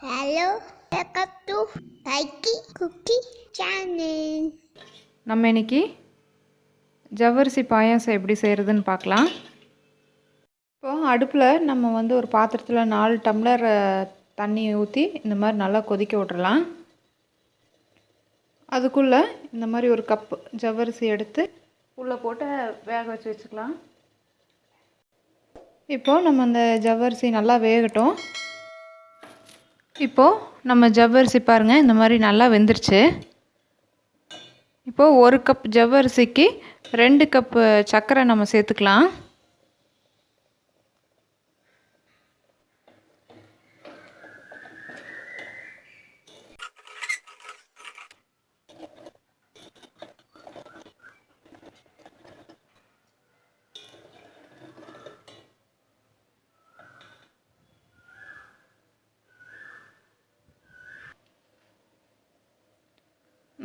Hello, welcome to kalkiscookingchannel. நம்ம இன்னைக்கு ஜவ்வரிசி பாயாசம் எப்படி செய்கிறதுன்னு பார்க்கலாம். இப்போது அடுப்பில் நம்ம ஒரு பாத்திரத்தில் 4 டம்ளர் தண்ணி ஊற்றி இந்த மாதிரி நல்லா கொதிக்க விட்றலாம். அதுக்குள்ளே இந்த மாதிரி ஒரு கப்பு ஜவ்வரிசி எடுத்து உள்ளே போட்டு வேக வச்சுக்கலாம். இப்போது நம்ம அந்த ஜவ்வரிசி நல்லா வேகட்டும். இப்போது நம்ம ஜவ்வரிசி பாருங்கள், இந்த மாதிரி நல்லா வெந்துருச்சு. இப்போது 1 கப் ஜவ்வரிசிக்கு 2 கப்பு சர்க்கரை நம்ம சேர்த்துக்கலாம்.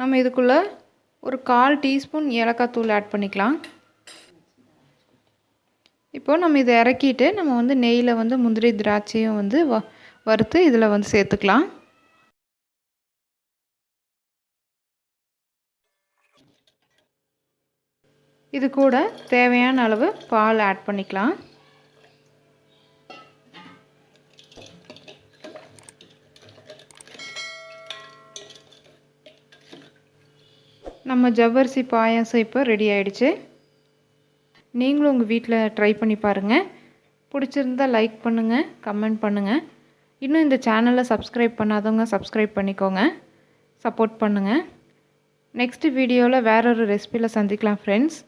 நம்ம இதுக்குள்ளே ஒரு 1/4 டீஸ்பூன் ஏலக்காய் தூள் ஆட் பண்ணிக்கலாம். இப்போது நம்ம இதை இறக்கிட்டு நம்ம நெய்யில் முந்திரி திராட்சையும் வறுத்து இதில் சேர்த்துக்கலாம். இது கூட தேவையான அளவு பால் ஆட் பண்ணிக்கலாம். நம்ம ஜவ்வரிசி பாயாசம் இப்போ ரெடி ஆகிடுச்சு. நீங்களும் உங்கள் வீட்டில் ட்ரை பண்ணி பாருங்கள். பிடிச்சிருந்தால் லைக் பண்ணுங்கள், கமெண்ட் பண்ணுங்கள். இன்னும் இந்த சேனலை சப்ஸ்கிரைப் பண்ணாதவங்க சப்ஸ்கிரைப் பண்ணிக்கோங்க, சப்போர்ட் பண்ணுங்கள். நெக்ஸ்ட் வீடியோவில் வேறொரு ரெசிபியில் சந்திக்கலாம் ஃப்ரெண்ட்ஸ்.